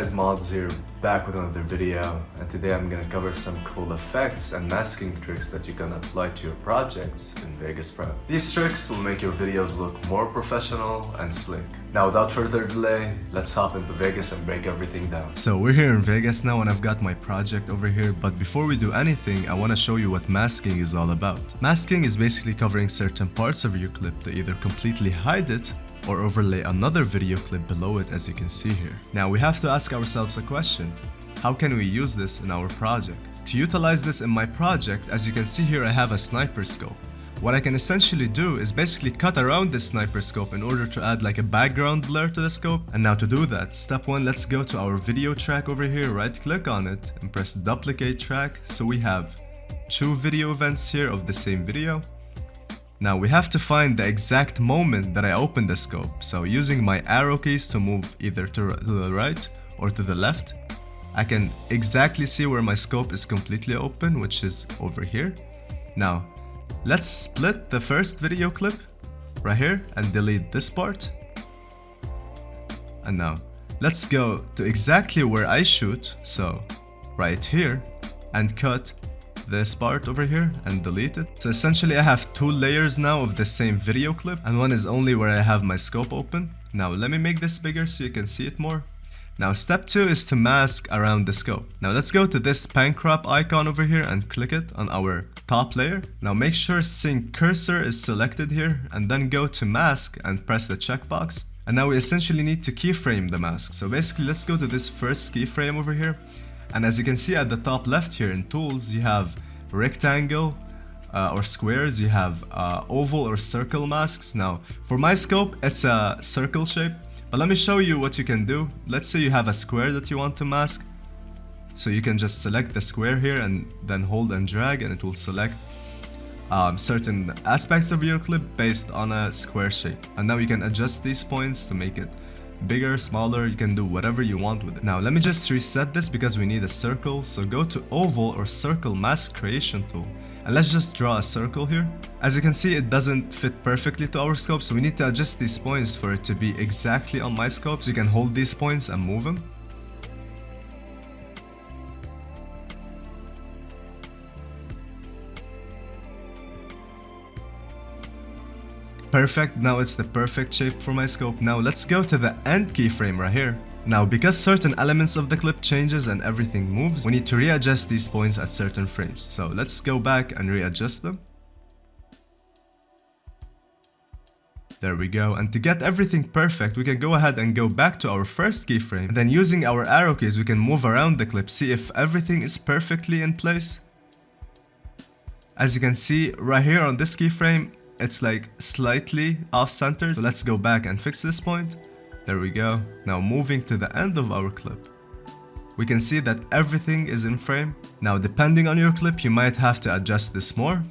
guys, Modz here, back with another video, and today I'm gonna cover some cool effects and masking tricks that you can apply to your projects in Vegas Pro. These tricks will make your videos look more professional and slick. Now without further delay, let's hop into Vegas and break everything down. So we're here in Vegas now and I've got my project over here, but before we do anything, I want to show you what masking is all about. Masking is basically covering certain parts of your clip to either completely hide it or overlay another video clip below it, as you can see here. Now we have to ask ourselves a question: how can we use this in our project? To utilize this in my project, as you can see here, I have a sniper scope. What I can essentially do is basically cut around this sniper scope in order to add like a background blur to the scope. And now to do that, step one, let's go to our video track over here, right click on it and press duplicate track. So we have two video events here of the same video. Now we have to find the exact moment that I opened the scope. So using my arrow keys to move either to the right or to the left, I can exactly see where my scope is completely open, which is over here. Now let's split the first video clip right here and delete this part. And now let's go to exactly where I shoot, so right here, and cut this part over here and delete it. So essentially I have two layers now of the same video clip, and one is only where I have my scope open. Now let me make this bigger so you can see it more. Now step two is to mask around the scope. Now let's go to this pan crop icon over here and click it on our top layer. Now make sure sync cursor is selected here and then go to mask and press the checkbox. And now we essentially need to keyframe the mask. So basically let's go to this first keyframe over here. And as you can see at the top left here in tools, you have rectangle or squares, you have oval or circle masks. Now for my scope, it's a circle shape, but let me show you what you can do. Let's say you have a square that you want to mask. So you can just select the square here and then hold and drag, and it will select certain aspects of your clip based on a square shape. And now you can adjust these points to make it bigger, smaller. You can do whatever you want with it. Now let me just reset this because we need a circle. So go to oval or circle mask creation tool and let's just draw a circle here. As you can see, it doesn't fit perfectly to our scope, so we need to adjust these points for it to be exactly on my scope. So you can hold these points and move them. Perfect, now it's the perfect shape for my scope. Now let's go to the end keyframe right here. Now because certain elements of the clip changes and everything moves, we need to readjust these points at certain frames. So let's go back and readjust them. There we go. And to get everything perfect, we can go ahead and go back to our first keyframe. And then using our arrow keys, we can move around the clip, see if everything is perfectly in place. As you can see right here on this keyframe, it's like slightly off-centered. So let's go back and fix this point. There we go. Now moving to the end of our clip, we can see that everything is in frame. Now depending on your clip, you might have to adjust this more.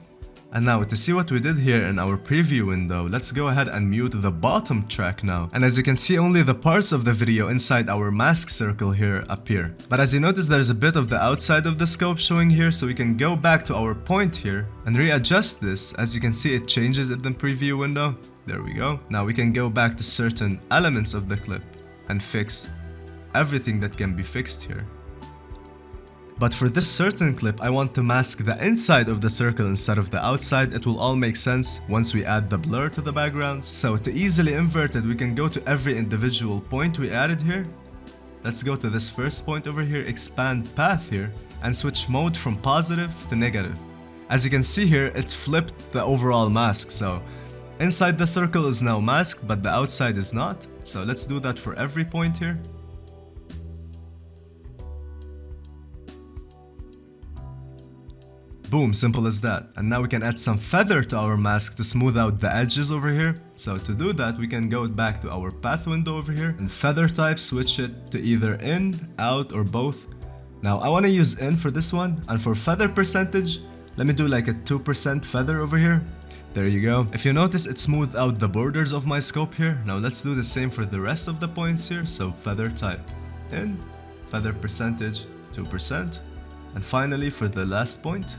And now to see what we did here in our preview window, let's go ahead and mute the bottom track now. And as you can see, only the parts of the video inside our mask circle here appear. But as you notice, there's a bit of the outside of the scope showing here, so we can go back to our point here and readjust this. As you can see, it changes in the preview window. There we go. Now we can go back to certain elements of the clip and fix everything that can be fixed here. But for this certain clip, I want to mask the inside of the circle instead of the outside. It will all make sense once we add the blur to the background. So to easily invert it, we can go to every individual point we added here. Let's go to this first point over here, expand path here, and switch mode from positive to negative. As you can see here, it flipped the overall mask. So inside the circle is now masked, but the outside is not. So let's do that for every point here. Boom, simple as that. And now we can add some feather to our mask to smooth out the edges over here. So to do that, we can go back to our path window over here and feather type, switch it to either in, out, or both. Now I want to use in for this one, and for feather percentage, let me do like a 2% feather over here. There you go. If you notice, it smoothed out the borders of my scope here. Now let's do the same for the rest of the points here. So feather type in, feather percentage 2%, and finally for the last point.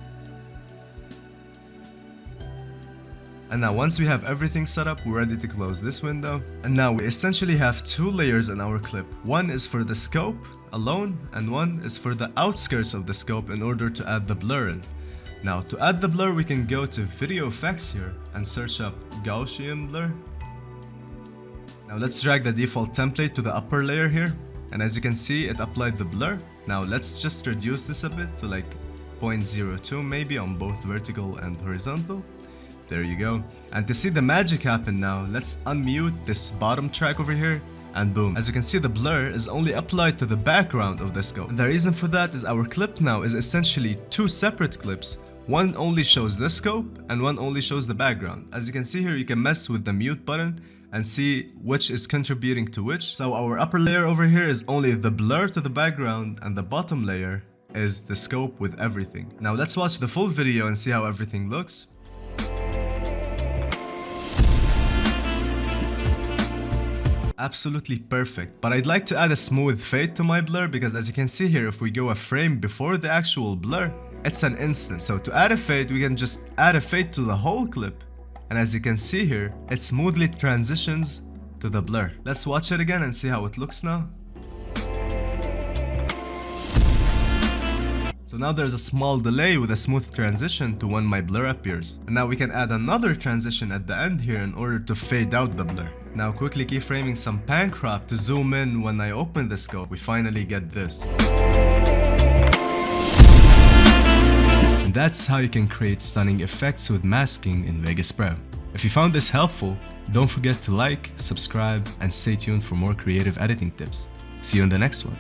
And now once we have everything set up, we're ready to close this window. And now we essentially have two layers in our clip. One is for the scope alone and one is for the outskirts of the scope in order to add the blur in. Now to add the blur we can go to video effects here and search up Gaussian blur. Now let's drag the default template to the upper layer here, and as you can see it applied the blur. Now let's just reduce this a bit to like 0.02 maybe on both vertical and horizontal. There you go. And to see the magic happen now, let's unmute this bottom track over here, and boom. As you can see, the blur is only applied to the background of the scope. And the reason for that is our clip now is essentially two separate clips. One only shows the scope and one only shows the background. As you can see here, you can mess with the mute button and see which is contributing to which. So our upper layer over here is only the blur to the background, and the bottom layer is the scope with everything. Now let's watch the full video and see how everything looks. Absolutely perfect, but I'd like to add a smooth fade to my blur, because as you can see here, if we go a frame before the actual blur, it's an instant. So to add a fade, we can just add a fade to the whole clip, and as you can see here, it smoothly transitions to the blur. Let's watch it again and see how it looks now. So now there's a small delay with a smooth transition to when my blur appears. And now we can add another transition at the end here in order to fade out the blur. Now quickly keyframing some pan crop to zoom in when I open the scope, we finally get this. And that's how you can create stunning effects with masking in Vegas Pro. If you found this helpful, don't forget to like, subscribe, and stay tuned for more creative editing tips. See you in the next one.